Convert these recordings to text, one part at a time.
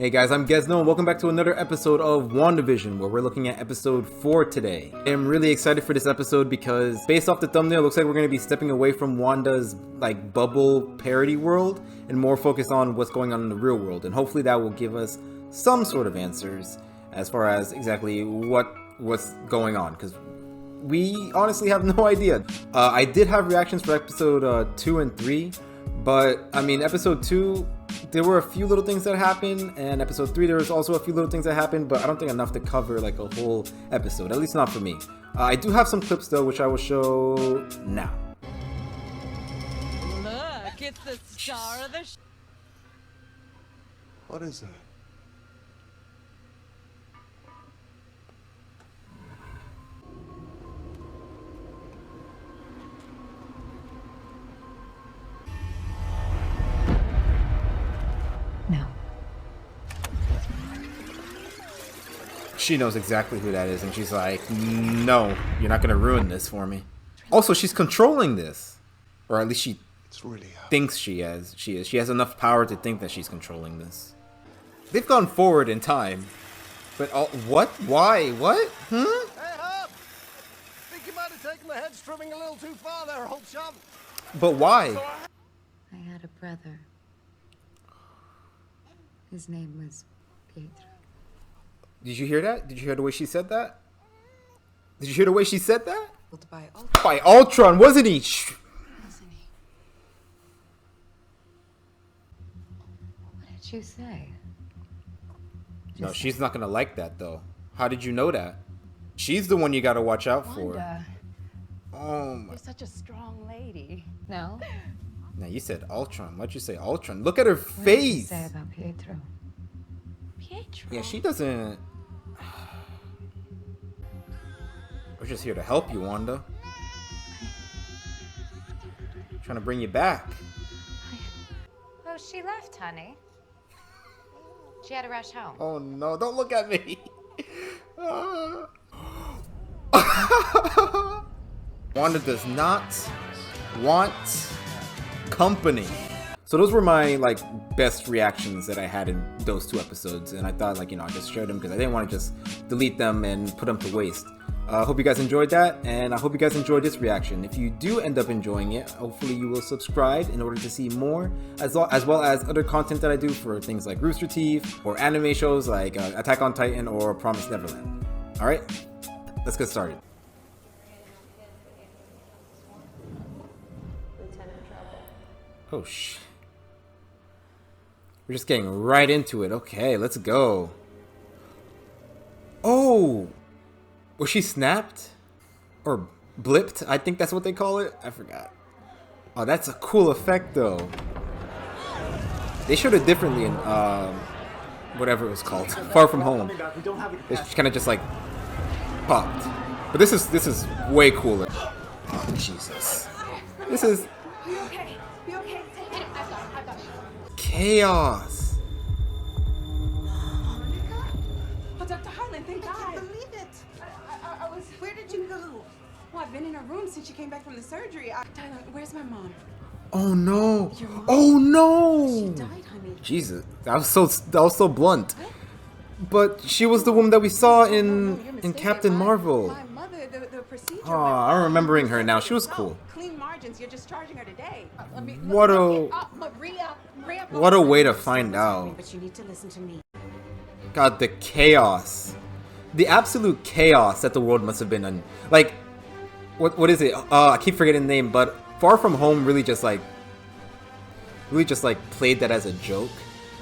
Hey guys, I'm Gesno and welcome back to another episode of Wandavision where we're looking at episode 4 today. I'm really excited for this episode because based off the thumbnail, it looks like we're going to be stepping away from Wanda's like bubble parody world and more focused on what's going on in the real world, and hopefully that will give us some sort of answers as far as exactly what's going on, because we honestly have no idea. I did have reactions for episode 2 and 3, but I mean episode 2 there were a few little things that happened, and episode 3 there was also a few little things that happened, but I don't think enough to cover like a whole episode, at least not for me. I do have some clips though, which I will show now. Look, it's the star of the What is that? No. She knows exactly who that is, and she's like, no, you're not gonna ruin this for me. Also, she's controlling this, or at least she thinks she is. She has enough power to think that she's controlling this. They've gone forward in time, but what? Why? What? Hey, Hub! Think you might have taken the head strumming a little too far there, old chum. But why? I had a brother. His name was Pietro. Did you hear that? Did you hear the way she said that? Did you hear the way she said that? By Ultron, wasn't he? What did you say? No, she's not gonna like that though. How did you know that? She's the one you gotta watch out for. Wanda, Oh my. you're such a strong lady. No? Now you said Ultron. Why'd you say Ultron? Look at her What did you face. say about Pietro? Pietro. Yeah, she doesn't. We're just here to help you, Wanda. Trying to bring you back. Oh, she left, honey. She had to rush home. Oh no, don't look at me. Wanda does not want company. So those were my like best reactions that I had in those 2 episodes, and I thought like, I just shared them because I didn't want to just delete them and put them to waste. I hope you guys enjoyed that, and I hope you guys enjoyed this reaction. If you do end up enjoying it, hopefully you will subscribe in order to see more, as well as other content that I do for things like Rooster Teeth or anime shows like Attack on Titan or Promised Neverland. Alright, let's get started. Oh we're just getting right into it. Okay, let's go. Oh! Was she snapped? Or blipped? I think that's what they call it. I forgot. Oh, that's a cool effect though. They showed it differently in whatever it was called. Far From Home. It's kind of just like popped. But this is way cooler. Oh, Jesus. This is chaos. Oh, Dr. Harlan, thank God. I can't believe it. I was. Where did you go? Well, I've been in her room since she came back from the surgery. Tyler, where's my mom? Oh no. Your mom? Oh no. She died, honey. Jesus, that was so blunt. But she was the woman that we saw You're in mistaken. Captain Marvel. My mother, the procedure. Oh, I'm remembering her now. She was cool. Clean margins. You're discharging her today. What a way to find out. But you need to listen to me. God, the chaos, the absolute chaos that the world must have been in. Like, what is it? I keep forgetting the name, but Far From Home really just like played that as a joke.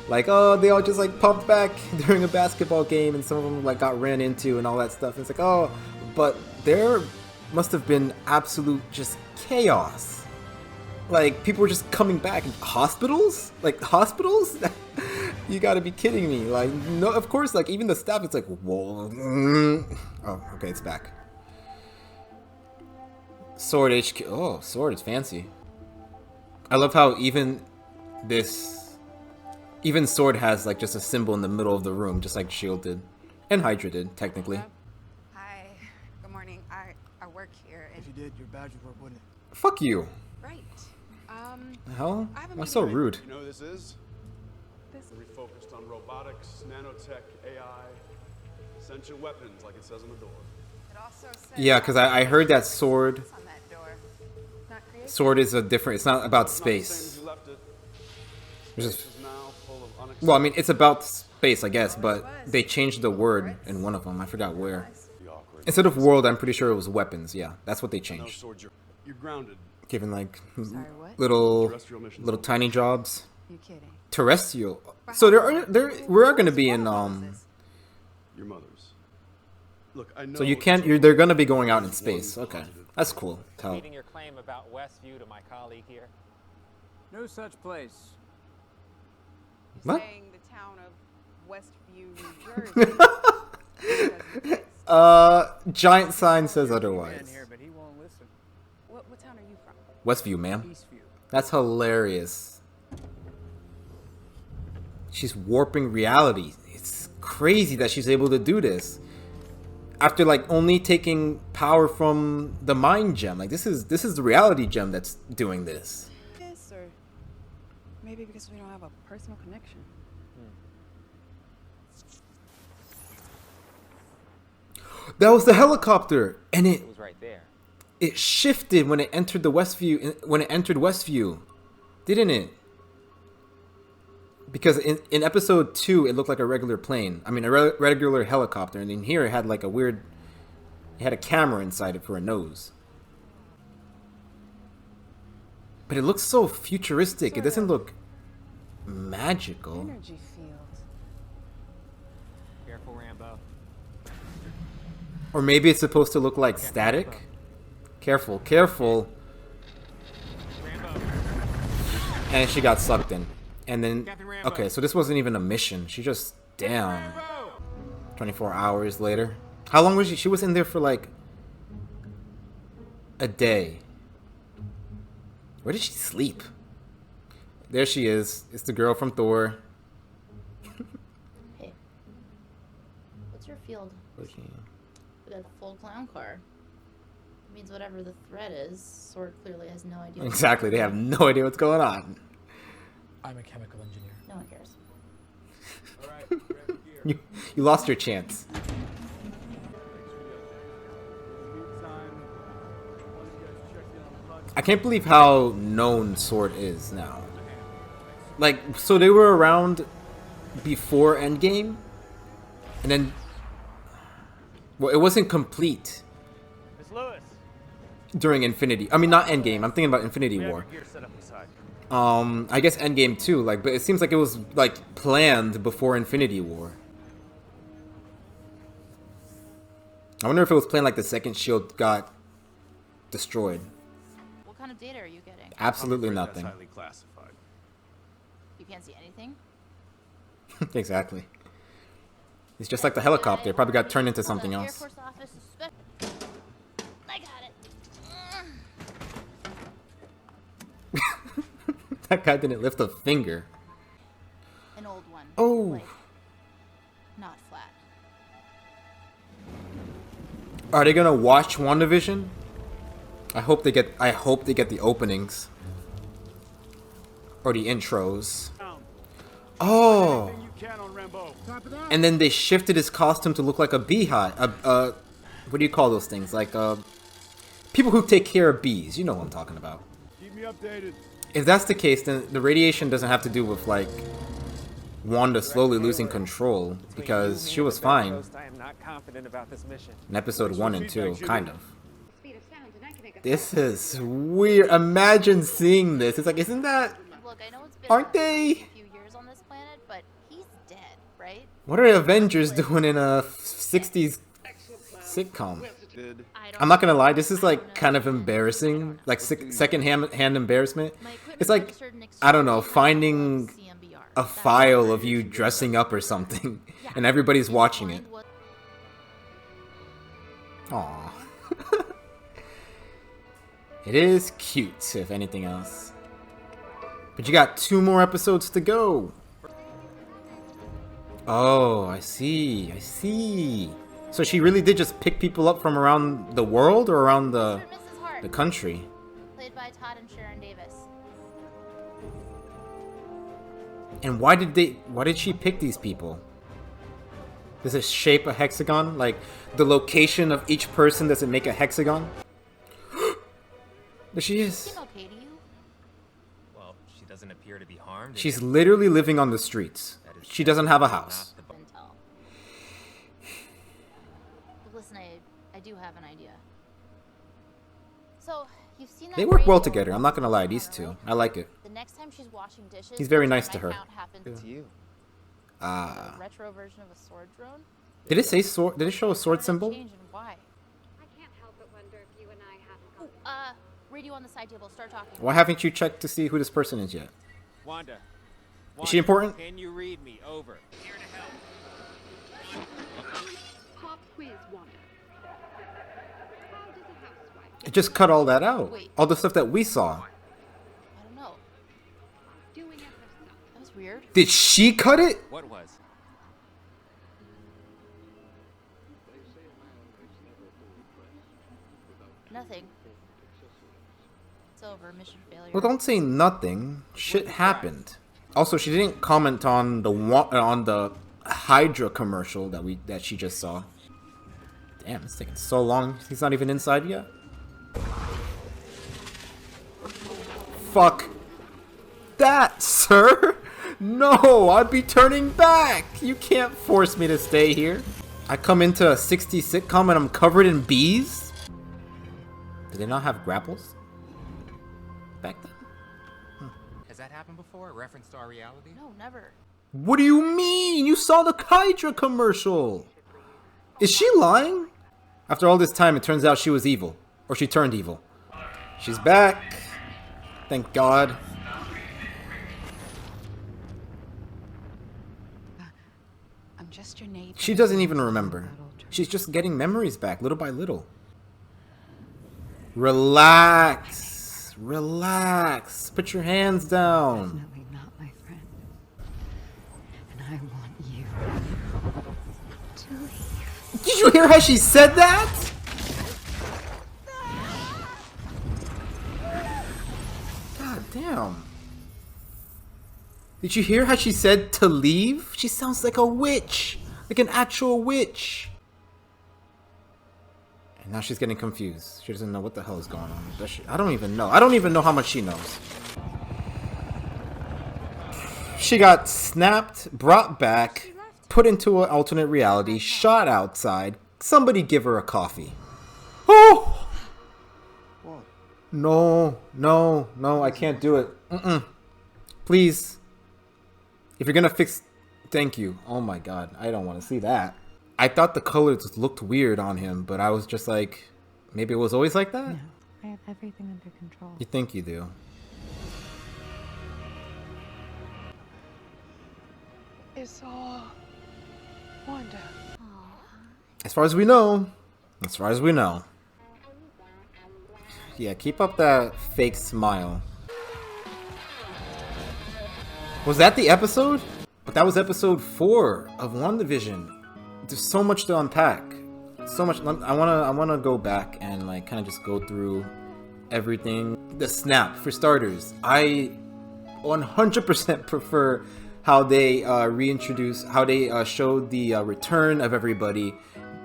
Like, oh, they all just like popped back during a basketball game, and some of them like got ran into and all that stuff. And it's like, oh, but there must have been absolute just chaos. Like, people were just coming back. Hospitals? Like, hospitals? You gotta be kidding me. Like, no, of course, like, even the staff, it's like, whoa. Oh, okay, it's back. Sword HQ. Oh, Sword is fancy. I love how even Sword has, like, just a symbol in the middle of the room, just like S.H.I.E.L.D. did. And Hydra did, technically. Hi. Good morning. I work here. If you did, your badge would work, wouldn't it? Fuck you. Right. The hell? I have a Why so meeting. rude? You know who this is? This Refocused on robotics, nanotech, AI, sentient weapons, like it says on the door. It also says Yeah, because I heard that sword. on that door. Not creative. Sword is a different. It's not about It's not the same space. as you left it. It's Space just- is now full of unacceptable. well, I mean, it's about space, I guess, but they changed the word in one of them. I forgot where. Awkward. Instead of world, I'm pretty sure it was weapons. Yeah, that's what they No changed. sword, you're grounded. Given like Sorry, what? little Terrestrial missions little only. tiny jobs. You kidding? Terrestrial. So we are gonna be in Your mother's. Look, I know. So you it's can't. a- They're gonna be going out in one space. Okay, positive that's cool. How? Repeating your claim about Westview to my colleague here. No such place. You're What? saying the town of Westview, New Jersey. doesn't exist. Giant sign says Man otherwise. here, but he won't listen. What town are you from? Westview, ma'am. Eastview. That's hilarious. She's warping reality. It's crazy that she's able to do this. After like only taking power from the mind gem. Like this is the reality gem that's doing this. Yes, or maybe because we don't have a personal connection. That was the helicopter, and It was right there. it shifted when it entered the Westview. When it entered Westview, didn't it? Because in episode 2, it looked like a regular plane. I mean, a regular helicopter, and in here it had like a weird. It had a camera inside it for a nose. But it looks so futuristic. It doesn't look magical. Energy field. Careful, Rambo. Or maybe it's supposed to look like static. Careful, careful. Rambo. And she got sucked in. And then, Captain Rambo. okay, so this wasn't even a mission. She just, damn. 24 hours later. How long was she? She was in there for like a day. Where did she sleep? There she is. It's the girl from Thor. Hey, what's your field? We got a full clown car. It means whatever the threat is, Sword clearly has no idea. Exactly. They have no idea what's going on. I'm a chemical engineer. No one cares. All right, grab your gear. You lost your chance. I can't believe how known Sword is now. Like, so they were around before Endgame, and then, well, it wasn't complete Miss Lewis. during Infinity. I mean, not Endgame. I'm thinking about Infinity War. Gear set up inside. I guess Endgame too. Like, but it seems like it was like planned before Infinity War. I wonder if it was planned like the second shield got destroyed. What kind of data are you getting? Absolutely I'm afraid nothing. That's highly classified. You can't see anything? Exactly. It's just like the helicopter. It probably got turned into something Hold on, else. Air Force office suspect. I got it. That guy didn't lift a finger. An old one. Oh. Like, not flat. Are they gonna watch WandaVision? I hope they get the openings. Or the intros. Oh. You can on Rambo. And then they shifted his costume to look like a beehive. What do you call those things? Like people who take care of bees. You know what I'm talking about. Keep me updated. If that's the case, then the radiation doesn't have to do with like Wanda slowly losing control, because she was fine I am not confident about this mission. in episode 1 and 2, kind of. This is weird. Imagine seeing this. It's like, isn't that? Look, I know it's been Aren't they? a few years on this planet, but he's dead, right? What are Avengers doing in a 60s sitcom? Did I don't I'm not gonna lie, this know. is I like don't kind know. of embarrassing, like second-hand embarrassment. My equipment's It's like, registered in I don't know, exchange for finding CMBR. a That's file what of you it is. dressing up or something, Yeah. and everybody's watching it. Find what- Aww. It is cute, if anything else. But you got 2 more episodes to go. Oh, I see. I see. So she really did just pick people up from around the world or around the Mrs. Hart, country? played by Todd and Sharon Davis. And why did she pick these people? Does it shape a hexagon? Like, the location of each person, does it make a hexagon? There she is. Seem okay to you? Well, she doesn't appear to be harmed. She's literally living on the streets. She doesn't have a house. Intel. But listen, I do have an idea. So, you've seen that They work well radio together, I'm not gonna lie, these two. I like it. The next time she's washing dishes, He's very the nice to time her. count happens To you. a retro version of a sword drone. Did it say sword? Did it show a sword symbol? Change and why? I can't help but wonder if you and I haven't gone. Radio on the side table. Start talking. Why haven't you checked to see who this person is yet? Wanda. Is she important? Can you read me? Over. Here to help. Pop quiz, Wanda. How does a housewife It just cut all that out. Wait. All the stuff that we saw. I don't know. doing it herself? That was weird. Did she cut it? What was? Nothing. It's over. Mission failure. Well, don't say nothing. Shit happened. Also, she didn't comment on the Hydra commercial that she just saw. Damn, it's taking so long. He's not even inside yet. Fuck that, sir. No, I'd be turning back. You can't force me to stay here. I come into a 60s sitcom and I'm covered in bees? Do they not have grapples back then? Has that happened before? A reference to our reality? No, never. What do you mean? You saw the Hydra commercial. Is she lying? After all this time, it turns out she was evil. Or she turned evil. She's back. Thank God. I'm just your neighbor. She doesn't even remember. She's just getting memories back, little by little. Relax. Relax. Put your hands down. Definitely not my friend. And I want you to leave. Did you hear how she said that? God damn. Did you hear how she said to leave? She sounds like a witch. Like an actual witch. And now she's getting confused. She doesn't know what the hell is going on. Does she? I don't even know. I don't even know how much she knows. She got snapped, brought back, put into an alternate reality, shot outside. Somebody give her a coffee. Oh! What? No, no, no, I can't do it. Please. If you're gonna fix... Thank you. Oh my god, I don't want to see that. I thought the colors looked weird on him, but I was just like... Maybe it was always like that? No, I have everything under control. You think you do. It's all Wanda. As far as we know. As far as we know. Yeah, keep up that fake smile. Was that the episode? But that was episode 4 of Wandavision. There's so much to unpack. So much. I wanna go back and like kind of just go through everything. The snap, for starters. I 100% prefer how they how they showed the return of everybody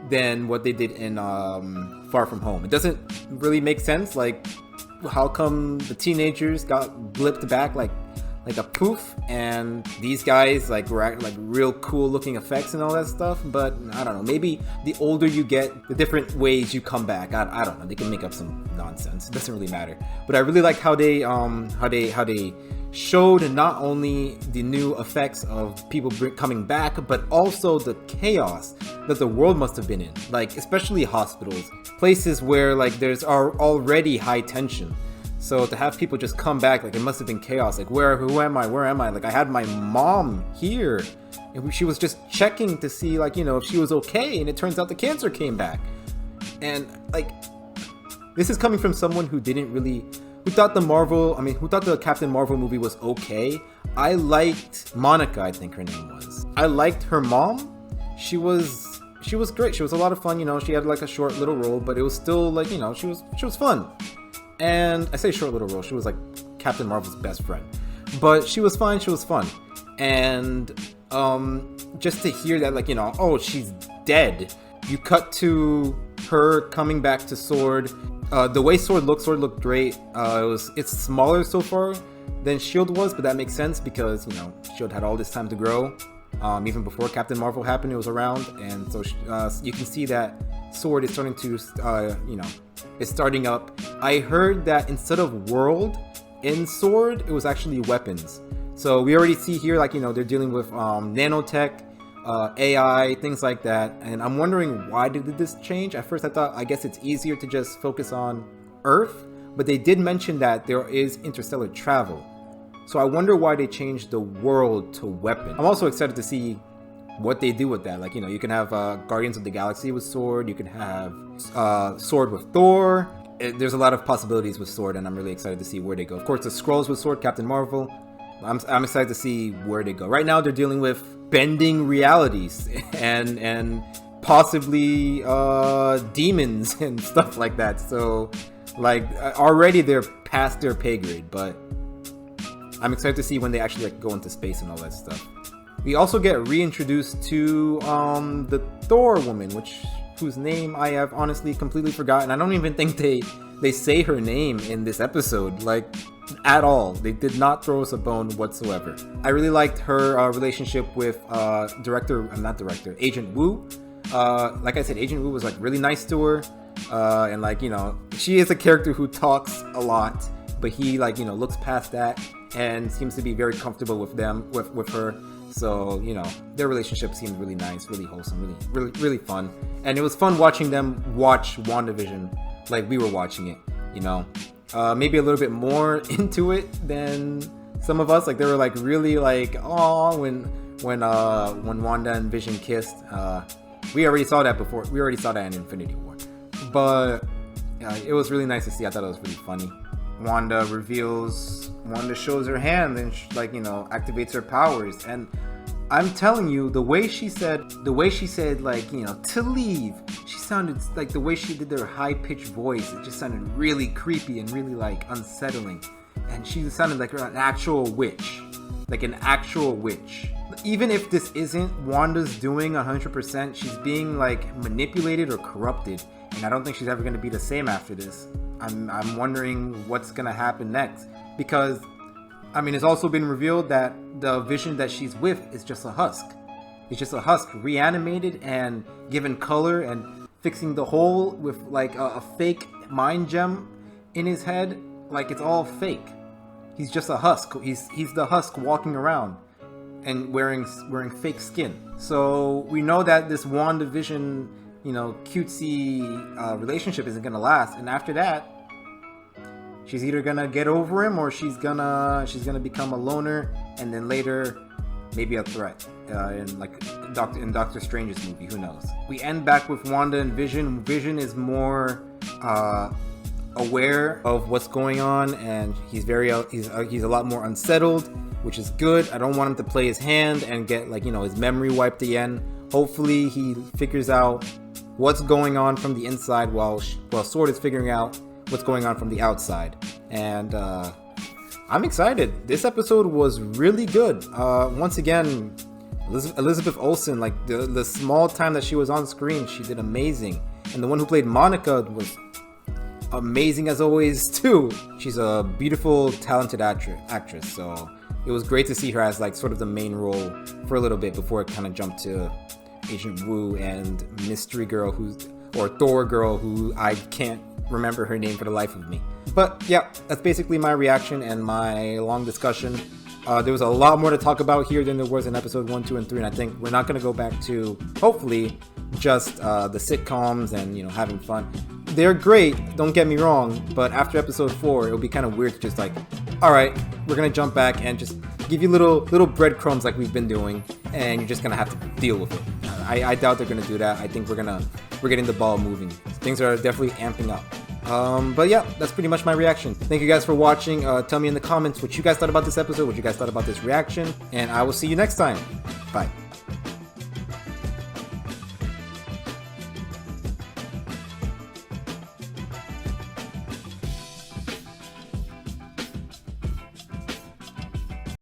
than what they did in Far From Home. It doesn't really make sense. Like, how come the teenagers got blipped back like a poof, and these guys like were like real cool looking effects and all that stuff? But I don't know. Maybe the older you get, the different ways you come back. I don't know. They can make up some nonsense. It doesn't really matter. But I really like how they showed not only the new effects of people coming back, but also the chaos that the world must have been in. Like, especially hospitals, places where like there's already high tension. So to have people just come back, like, it must have been chaos. Like, who am I? Where am I? Like, I had my mom here, and she was just checking to see, like, you know, if she was okay, and it turns out the cancer came back. And like, this is coming from someone who who thought the Captain Marvel movie was okay. I liked Monica, I think her name was. I liked her mom. She was great. She was a lot of fun, you know. She had like a short little role, but it was still like, you know, she was fun. And I say short little role, she was like Captain Marvel's best friend. But she was fine, she was fun. And just to hear that, like, you know, oh, she's dead. You cut to her coming back to Sword. The way Sword looked great. It's smaller so far than Shield was, but that makes sense because, you know, Shield had all this time to grow. Even before Captain Marvel happened, it was around, and so you can see that Sword is starting to, you know, it's starting up. I heard that instead of world in Sword, it was actually weapons. So we already see here, like, you know, they're dealing with nanotech, AI, things like that, and I'm wondering why did this change? At first I thought, I guess it's easier to just focus on Earth, but they did mention that there is interstellar travel. So I wonder why they changed the world to weapon. I'm also excited to see what they do with that. Like, you know, you can have Guardians of the Galaxy with Sword, you can have Sword with Thor. There's a lot of possibilities with Sword, and I'm really excited to see where they go. Of course, the Skrulls with Sword, Captain Marvel. I'm excited to see where they go. Right now, they're dealing with bending realities and possibly demons and stuff like that. So, like, already they're past their pay grade, but I'm excited to see when they actually, like, go into space and all that stuff. We also get reintroduced to the Thor woman, whose name I have honestly completely forgotten. I don't even think they say her name in this episode, like, at all. They did not throw us a bone whatsoever. I really liked her relationship with Agent Wu. Like I said, Agent Wu was, like, really nice to her, and, like, you know, she is a character who talks a lot, but he, like, you know, looks past that and seems to be very comfortable with her. So, you know, their relationship seemed really nice, really wholesome, really fun. And it was fun watching them watch WandaVision like we were watching it, you know. Maybe a little bit more into it than some of us. Like, they were, like, really, like, oh, when Wanda and Vision kissed. We already saw that before. We already saw that in Infinity War. But it was really nice to see. I thought it was really funny. Wanda shows her hand and like, you know, activates her powers, and I'm telling you, the way she said, like, you know, to leave, she sounded like, the way she did her high-pitched voice, it just sounded really creepy and really, like, unsettling. And she sounded like an actual witch. Even if this isn't Wanda's doing 100%, she's being, like, manipulated or corrupted, and I don't think she's ever going to be the same after this. I'm wondering what's going to happen next, because, I mean, it's also been revealed that the Vision that she's with is just a husk. It's just a husk reanimated and given color and fixing the hole with, like, a fake mind gem in his head. Like, it's all fake. He's just a husk. He's the husk walking around and wearing fake skin. So we know that this WandaVision, you know, cutesy relationship isn't gonna last, and after that, she's either gonna get over him or she's gonna become a loner, and then later maybe a threat in Doctor Strange's movie. Who knows? We end back with Wanda and Vision. Vision is more aware of what's going on, and he's a lot more unsettled, which is good. I don't want him to play his hand and get, like, you know, his memory wiped again. Hopefully he figures out what's going on from the inside while Sword is figuring out what's going on from the outside. And I'm excited. This episode was really good. Once again, Elizabeth Olsen, like, the small time that she was on screen, she did amazing. And the one who played Monica was amazing as always too. She's a beautiful, talented actress. So it was great to see her as, like, sort of the main role for a little bit before it kind of jumped to Agent Wu and Mystery Girl, or Thor Girl, who I can't remember her name for the life of me. But yeah, that's basically my reaction and my long discussion. There was a lot more to talk about here than there was in episode 1, 2, and 3, and I think we're not going to go back to, hopefully, just the sitcoms and, you know, having fun. They're great, don't get me wrong, but after episode 4, it'll be kind of weird to just, like, alright, we're going to jump back and just give you little breadcrumbs like we've been doing, and you're just going to have to deal with it. I doubt they're going to do that. I think we're getting the ball moving. Things are definitely amping up. But yeah, that's pretty much my reaction. Thank you guys for watching. Tell me in the comments what you guys thought about this episode, what you guys thought about this reaction, and I will see you next time. Bye.